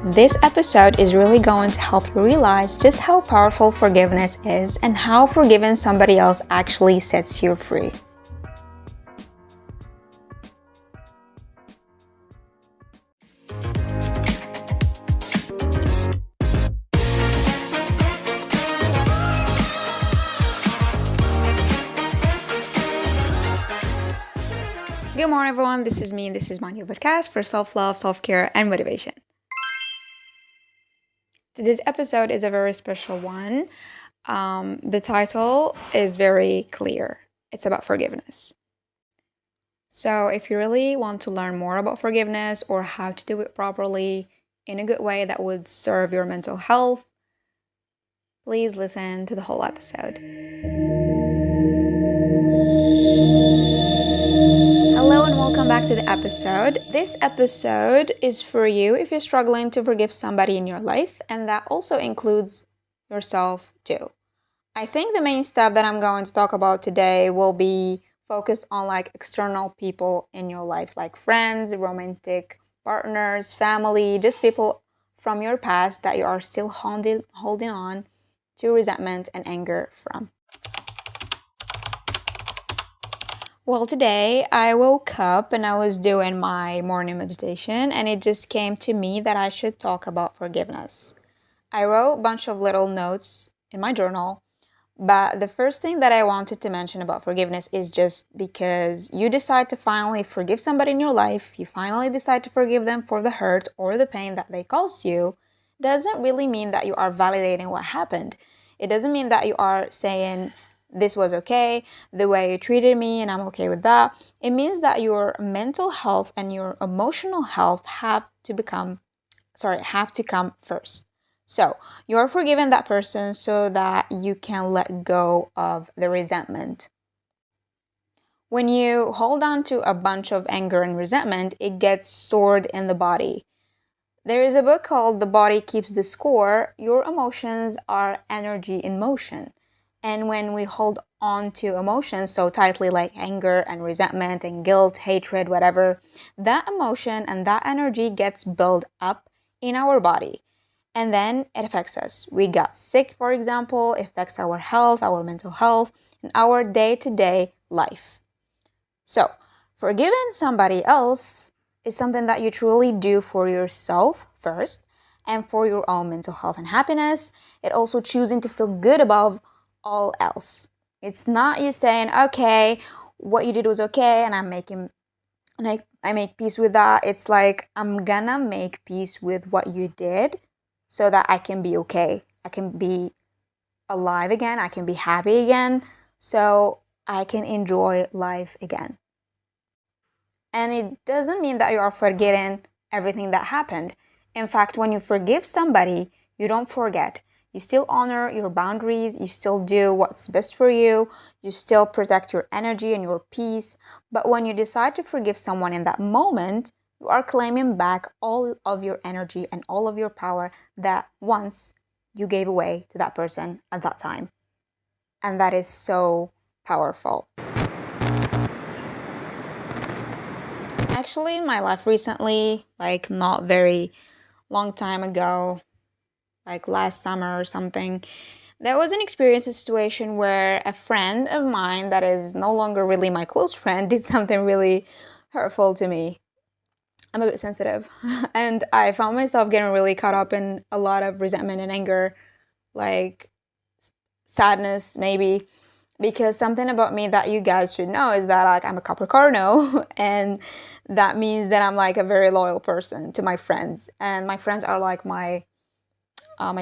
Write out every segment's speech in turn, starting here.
This episode is really going to help you realize just how powerful forgiveness is and how forgiving somebody else actually sets you free. Good morning, everyone. This is me. This is my new podcast for self-love, self-care, and motivation. Today's episode is a very special one. The title is very clear. It's about forgiveness. So if you really want to learn more about forgiveness or how to do it properly in a good way that would serve your mental health, please listen to the whole episode. Hello and welcome back to the episode. This episode is for you if you're struggling to forgive somebody in your life, and that also includes yourself too. I think the main stuff that I'm going to talk about today will be focused on like external people in your life, like friends, romantic partners, family, just people from your past that you are still holding on to resentment and anger from. Well, today I woke up and I was doing my morning meditation, and it just came to me that I should talk about forgiveness. I wrote a bunch of little notes in my journal, but the first thing that I wanted to mention about forgiveness is just because you decide to finally forgive somebody in your life, you finally decide to forgive them for the hurt or the pain that they caused you, doesn't really mean that you are validating what happened. It doesn't mean that you are saying, this was okay, the way you treated me, and I'm okay with that. It means that your mental health and your emotional health have to come first. So you're forgiving that person so that you can let go of the resentment. When you hold on to a bunch of anger and resentment, it gets stored in the body. There is a book called The Body Keeps the Score. Your emotions are energy in motion. And when we hold on to emotions so tightly, like anger and resentment and guilt, hatred, whatever, that emotion and that energy gets built up in our body. And then it affects us. We got sick, for example, it affects our health, our mental health, and our day-to-day life. So, forgiving somebody else is something that you truly do for yourself first and for your own mental health and happiness. It also choosing to feel good above all else. It's not you saying, okay, what you did was okay and I make peace with that. It's like I'm gonna make peace with what you did so that I can be okay. I can be alive again. I can be happy again. So I can enjoy life again. And it doesn't mean that you are forgetting everything that happened. In fact, when you forgive somebody, you don't forget. You still honor your boundaries, you still do what's best for you, you still protect your energy and your peace. But when you decide to forgive someone in that moment, you are claiming back all of your energy and all of your power that once you gave away to that person at that time. And that is so powerful. Actually, in my life recently, like not very long time ago, like last summer or something, there was an experience, a situation where a friend of mine that is no longer really my close friend did something really hurtful to me. I'm a bit sensitive, and I found myself getting really caught up in a lot of resentment and anger, like sadness maybe, because something about me that you guys should know is that like I'm a Capricorno and that means that I'm like a very loyal person to my friends, and my friends are like my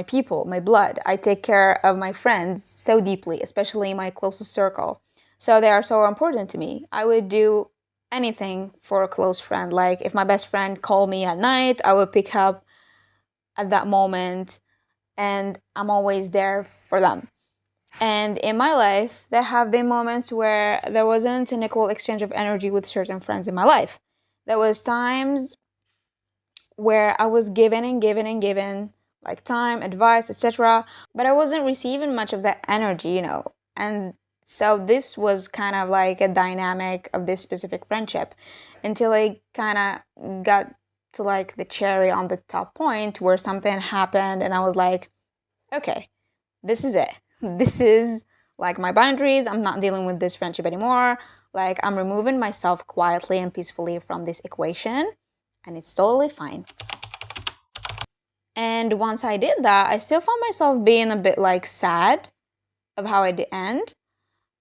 people, my blood. I take care of my friends so deeply, especially my closest circle. So they are so important to me. I would do anything for a close friend. Like if my best friend called me at night, I would pick up at that moment, and I'm always there for them. And in my life, there have been moments where there wasn't an equal exchange of energy with certain friends in my life. There was times where I was given and given and given, like time, advice, etc. But I wasn't receiving much of that energy. And so this was kind of like a dynamic of this specific friendship until I kind of got to like the cherry on the top point where something happened and I was like, okay, this is it. This is like my boundaries. I'm not dealing with this friendship anymore. Like, I'm removing myself quietly and peacefully from this equation, and it's totally fine. And once I did that, I still found myself being a bit like sad of how it did end.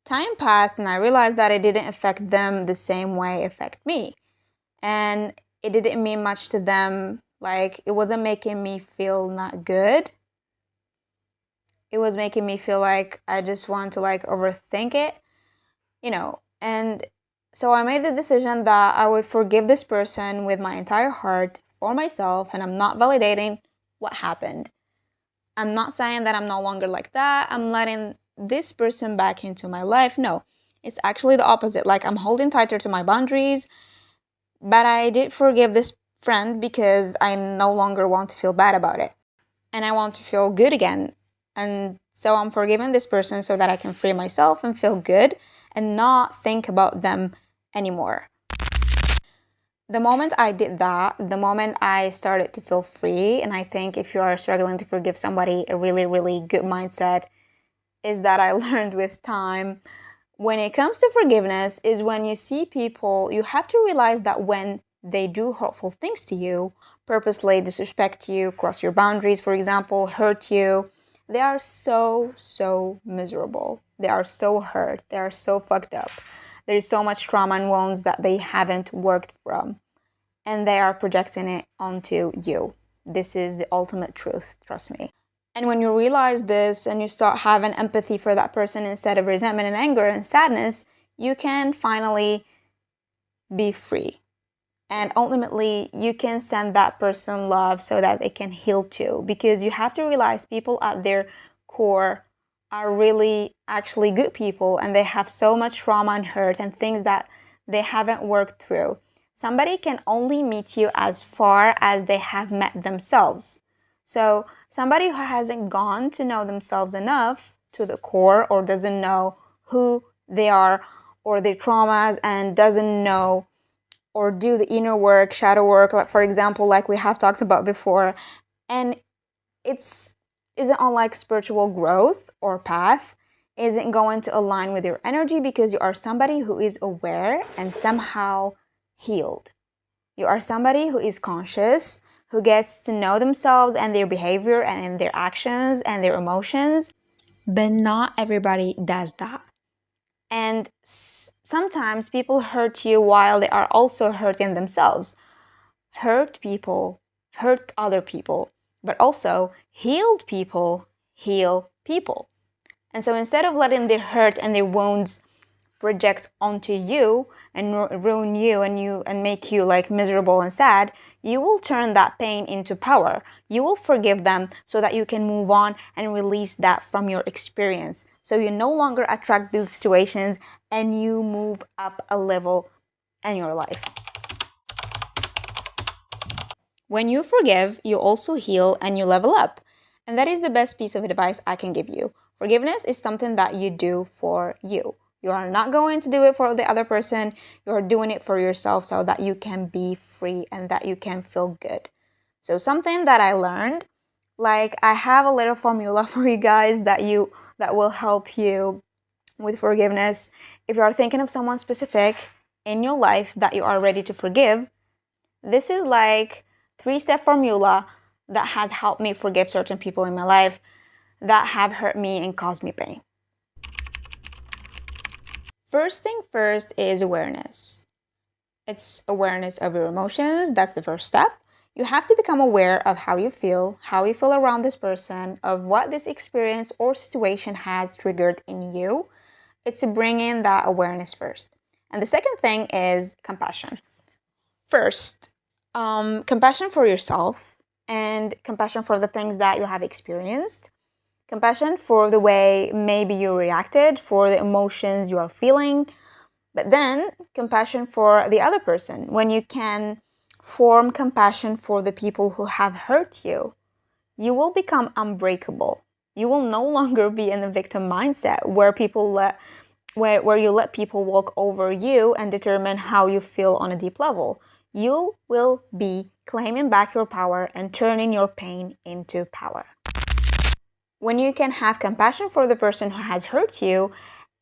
Time passed and I realized that it didn't affect them the same way it affected me. And it didn't mean much to them. Like, it wasn't making me feel not good. It was making me feel like I just want to like overthink it, And so I made the decision that I would forgive this person with my entire heart for myself, and I'm not validating what happened. I'm not saying that I'm no longer like that. I'm letting this person back into my life. No, it's actually the opposite. Like, I'm holding tighter to my boundaries, but I did forgive this friend because I no longer want to feel bad about it. And I want to feel good again. And so I'm forgiving this person so that I can free myself and feel good and not think about them anymore. The moment I did that, the moment I started to feel free, and I think if you are struggling to forgive somebody, a really, really good mindset is that I learned with time. When it comes to forgiveness, is when you see people, you have to realize that when they do hurtful things to you, purposely disrespect you, cross your boundaries, for example, hurt you, they are so, so miserable. They are so hurt. They are so fucked up. There's so much trauma and wounds that they haven't worked from, and they are projecting it onto you. This is the ultimate truth, trust me. And when you realize this and you start having empathy for that person instead of resentment and anger and sadness, you can finally be free. And ultimately, you can send that person love so that they can heal too. Because you have to realize people at their core are really actually good people, and they have so much trauma and hurt and things that they haven't worked through. Somebody can only meet you as far as they have met themselves. So somebody who hasn't gone to know themselves enough to the core, or doesn't know who they are or their traumas, and doesn't know or do the inner work, shadow work, like for example, like we have talked about before, and it's isn't on like spiritual growth or path, isn't going to align with your energy, because you are somebody who is aware and somehow healed. You are somebody who is conscious, who gets to know themselves and their behavior and their actions and their emotions. But not everybody does that. And sometimes people hurt you while they are also hurting themselves. Hurt people hurt other people, but also healed people heal people. And so instead of letting their hurt and their wounds project onto you and ruin you and make you like miserable and sad, you will turn that pain into power. You will forgive them so that you can move on and release that from your experience. So you no longer attract those situations and you move up a level in your life. When you forgive, you also heal and you level up. And that is the best piece of advice I can give you. Forgiveness is something that you do for you. You are not going to do it for the other person. You are doing it for yourself so that you can be free and that you can feel good. So something that I learned, like I have a little formula for you guys that will help you with forgiveness. If you are thinking of someone specific in your life that you are ready to forgive, this is like 3-step formula that has helped me forgive certain people in my life that have hurt me and caused me pain. First thing first is awareness. It's awareness of your emotions. That's the first step. You have to become aware of how you feel around this person, of what this experience or situation has triggered in you. It's bringing that awareness first. And the second thing is compassion. First, compassion for yourself and compassion for the things that you have experienced. Compassion for the way maybe you reacted, for the emotions you are feeling. But then compassion for the other person. When you can form compassion for the people who have hurt you, you will become unbreakable. You will no longer be in the victim mindset where you let people walk over you and determine how you feel on a deep level. you will be claiming back your power and turning your pain into power. When you can have compassion for the person who has hurt you,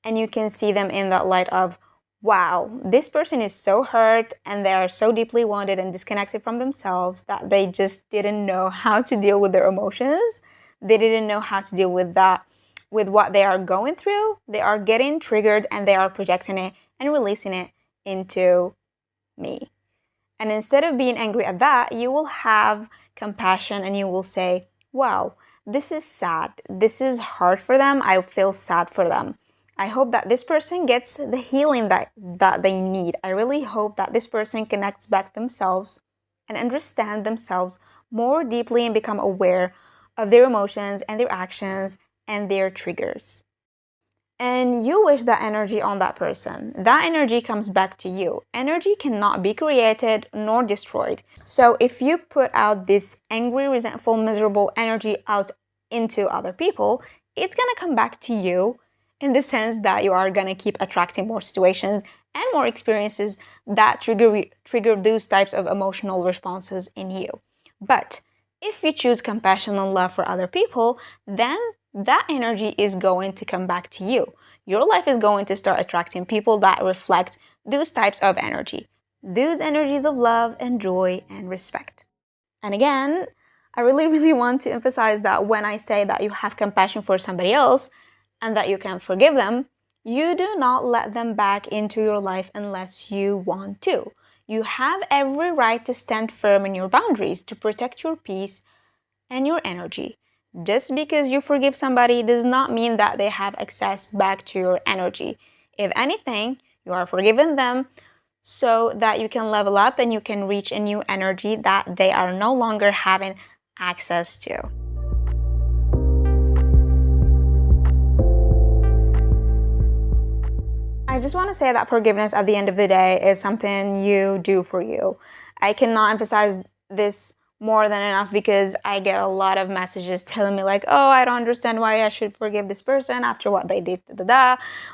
and you can see them in that light of, wow, this person is so hurt and they are so deeply wounded and disconnected from themselves that they just didn't know how to deal with their emotions. They didn't know how to deal with that, with what they are going through. They are getting triggered and they are projecting it and releasing it into me. And instead of being angry at that, you will have compassion and you will say, wow, this is sad. This is hard for them. I feel sad for them. I hope that this person gets the healing that they need. I really hope that this person connects back themselves and understand themselves more deeply and become aware of their emotions and their actions and their triggers. And you wish that energy on that person. That energy comes back to you. Energy cannot be created nor destroyed. So if you put out this angry, resentful, miserable energy out into other people, it's gonna come back to you, in the sense that you are gonna keep attracting more situations and more experiences that trigger those types of emotional responses in you. But if you choose compassion and love for other people, then that energy is going to come back to you. Your life is going to start attracting people that reflect those types of energy, those energies of love and joy and respect. And again, I really want to emphasize that when I say that you have compassion for somebody else and that you can forgive them, you do not let them back into your life unless you want to. You have every right to stand firm in your boundaries to protect your peace and your energy. Just because you forgive somebody does not mean that they have access back to your energy. If anything, you are forgiving them so that you can level up and you can reach a new energy that they are no longer having access to. I just want to say that forgiveness at the end of the day is something you do for you. I cannot emphasize this more than enough because I get a lot of messages telling me like, oh, I don't understand why I should forgive this person after what they did,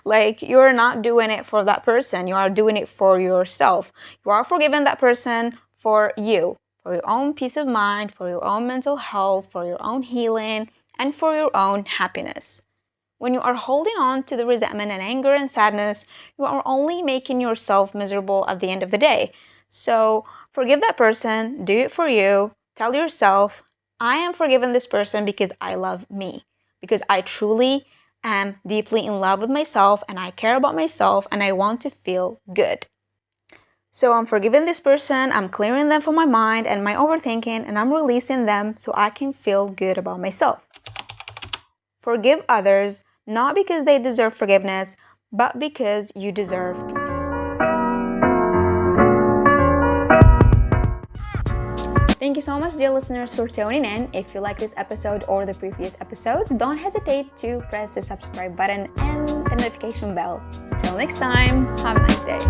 Like, you're not doing it for that person. You are doing it for yourself. You are forgiving that person for you, for your own peace of mind, for your own mental health, for your own healing, and for your own happiness. When you are holding on to the resentment and anger and sadness, you are only making yourself miserable at the end of the day. So forgive that person, do it for you, tell yourself, I am forgiving this person because I love me, because I truly am deeply in love with myself and I care about myself and I want to feel good. So I'm forgiving this person, I'm clearing them from my mind and my overthinking, and I'm releasing them so I can feel good about myself. Forgive others, not because they deserve forgiveness, but because you deserve peace. Thank you so much, dear listeners, for tuning in. If you like this episode or the previous episodes, don't hesitate to press the subscribe button and the notification bell. Till next time, have a nice day.